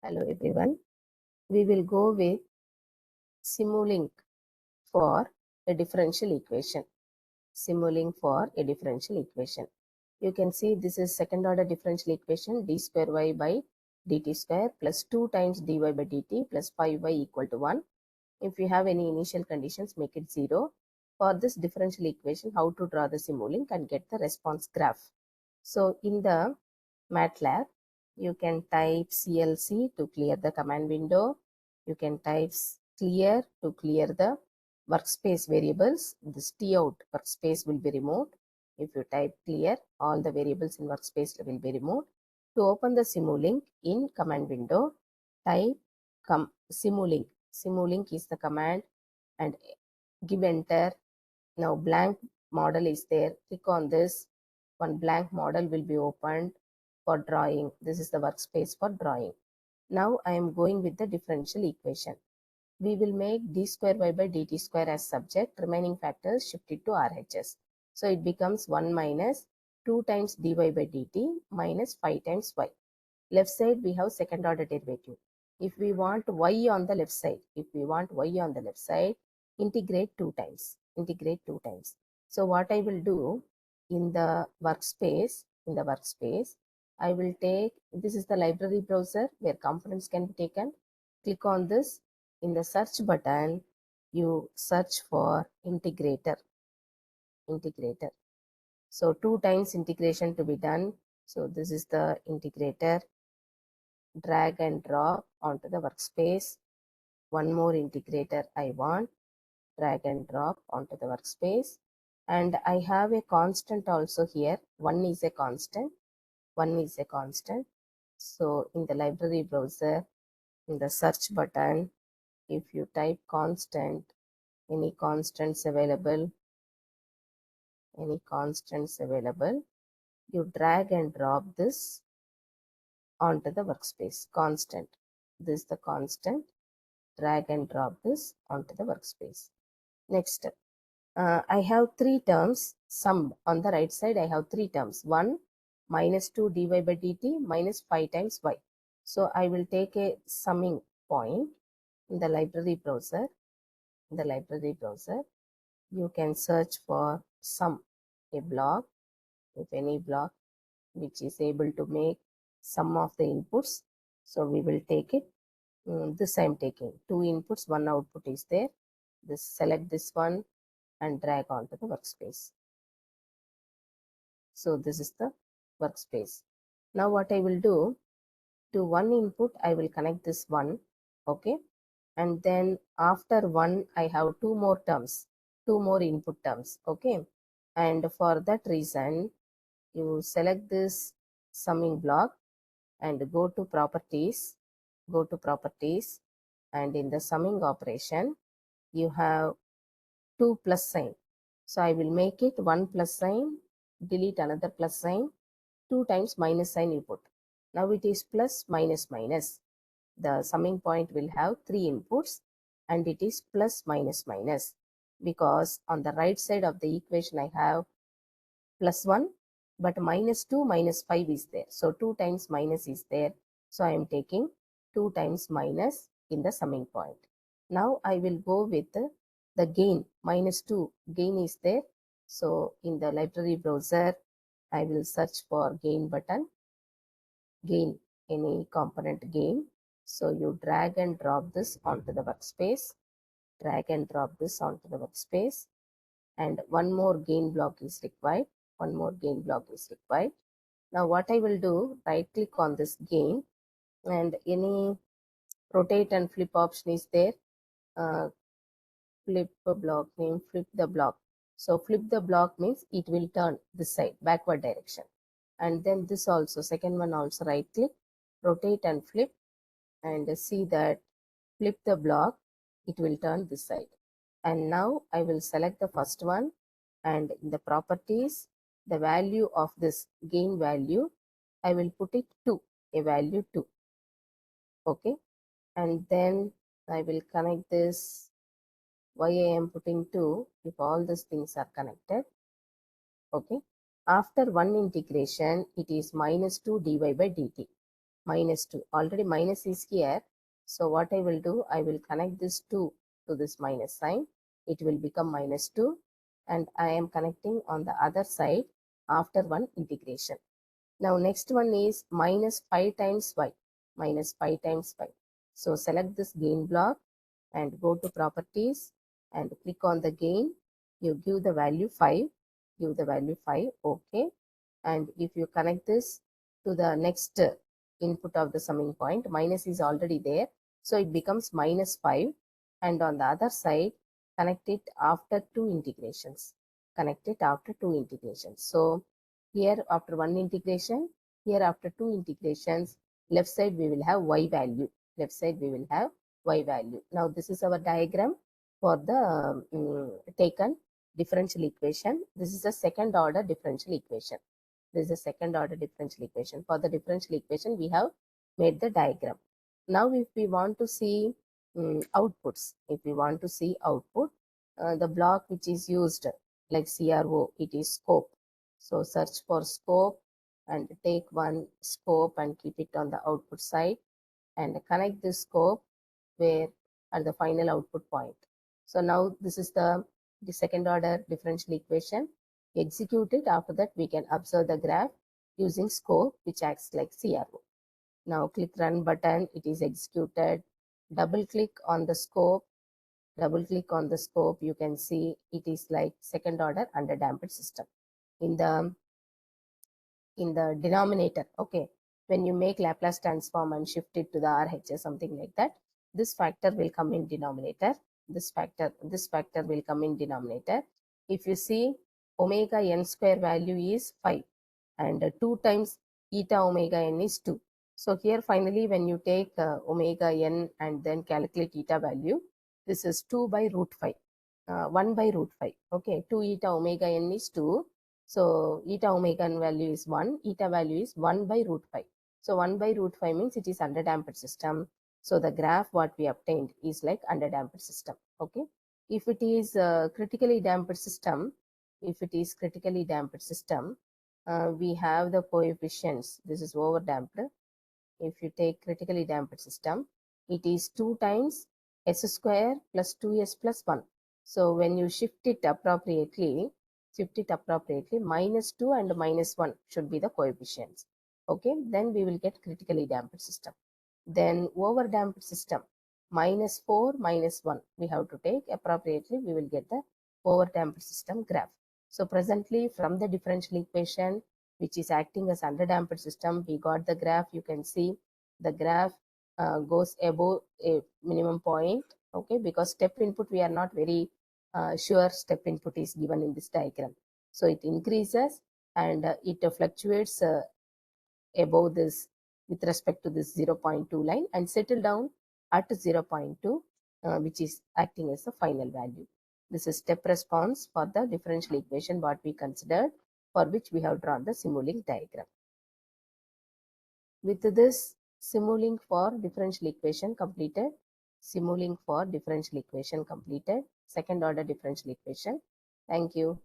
Hello everyone. We will go with simulink for a differential equation. Simulink for a differential equation. You can see this is second order differential equation d square y by dt square plus 2 times dy by dt plus 5y equal to 1. If you have any initial conditions, make it 0. For this differential equation, how to draw the simulink and get the response graph. So in the MATLAB, you can type CLC to clear the command window. You can type clear to clear the workspace variables. This T-out workspace will be removed. If you type clear, all the variables in workspace will be removed. To open the simulink in command window, type simulink. Simulink is the command and give enter. Now blank model is there. Click on this. One blank model will be opened for drawing. This is the workspace for drawing. Now I am going with the differential equation. We will make d square y by dt square as subject. Remaining factors shifted to RHS. So it becomes 1 minus 2 times dy by dt minus 5 times y. Left side we have second order derivative. If we want y on the left side, integrate 2 times. So what I will do in the workspace, I will take, this is the library browser where components can be taken. Click on this. In the search button, you search for integrator. So 2 times integration to be done. So this is the integrator. Drag and drop onto the workspace. One more integrator I want. Drag and drop onto the workspace. And I have a constant also here. 1 is a constant. So in the library browser, in the search button, if you type constant, any constants available, you drag and drop this onto the workspace. Constant. This is the constant. Drag and drop this onto the workspace. Next, I have 3 terms. Sum on the right side, I have 3 terms. 1 minus 2 dy by dt minus 5 times y. So I will take a summing point in the library browser. You can search for sum, a block, if any block which is able to make sum of the inputs. So we will take it. This I am taking 2 inputs, 1 output is there. Select this one and drag onto the workspace. So this is the workspace. Now what I will do, to one input I will connect this one, okay, and then after one I have 2 more terms, 2 more input terms, okay, and for that reason you select this summing block and go to properties, and in the summing operation you have 2 plus sign. So I will make it 1 plus sign, delete another plus sign, 2 times minus sign you put. Now it is plus minus minus. The summing point will have 3 inputs and it is plus minus minus, because on the right side of the equation I have plus 1, but minus 2 minus 5 is there. So 2 times minus is there. So I am taking 2 times minus in the summing point. Now I will go with the gain. Minus 2 gain is there. So in the library browser, I will search for gain button. Gain, any component gain. So you drag and drop this onto the workspace. And one more gain block is required. Now what I will do, right click on this gain, and any rotate and flip option is there. Flip the block. So flip the block means it will turn this side, backward direction. And then this also, second one also, right click, rotate and flip, and see that flip the block, it will turn this side. And now I will select the first one, and in the properties, the value of this gain value, I will put it 2, a value 2. Okay, and then I will connect this. Why I am putting 2? If all these things are connected. Okay, after one integration, it is minus 2 dy by dt. minus 2. Already minus is here. So what I will do, I will connect this 2 to this minus sign. It will become minus 2, and I am connecting on the other side after one integration. Now next one is minus 5 times y. Minus 5 times y. So select this gain block and go to properties and click on the gain. You give the value 5. Give the value 5. Okay. And if you connect this to the next input of the summing point, minus is already there. So it becomes minus 5. And on the other side, connect it after 2 integrations. Connect it after 2 integrations. So here after one integration, here after 2 integrations, left side we will have y value. Left side we will have y value. Now this is our diagram for the taken differential equation. This is a second order differential equation. This is a second order differential equation. For the differential equation, we have made the diagram. Now if we want to see outputs, if we want to see output, the block which is used like CRO, it is scope. So search for scope and take one scope and keep it on the output side and connect this scope where at the final output point. So now this is the second order differential equation. Execute it. After that we can observe the graph using scope which acts like CRO. Now click run button. It is executed. Double click on the scope. Double click on the scope. You can see it is like second order underdamped system. In the denominator, okay, when you make Laplace transform and shift it to the RHS, something like that, this factor will come in denominator. This factor will come in denominator. If you see, omega n square value is 5 and 2 times eta omega n is 2. So here finally when you take omega n and then calculate eta value, this is 2 by root 5. 1 by root 5. Okay, 2 eta omega n is 2. So eta omega n value is 1, eta value is 1 by root 5. So 1 by root 5 means it is underdamped system. So the graph what we obtained is like underdamped system. Okay. If it is critically damped system, we have the coefficients. This is overdamped. If you take critically damped system, it is 2 times s square plus 2s plus 1. So when you shift it appropriately, minus 2 and minus 1 should be the coefficients. Okay, then we will get critically damped system. Then overdamped system, minus 4, minus 1. We have to take appropriately, we will get the overdamped system graph. So presently from the differential equation, which is acting as underdamped system, we got the graph. You can see the graph goes above a minimum point. Okay, because step input we are not very sure step input is given in this diagram. So it increases and it fluctuates above this with respect to this 0.2 line and settle down at 0.2, which is acting as the final value. This is step response for the differential equation what we considered, for which we have drawn the simulink diagram. With this, simulink for differential equation completed. Simulink for differential equation completed. Second order differential equation. Thank you.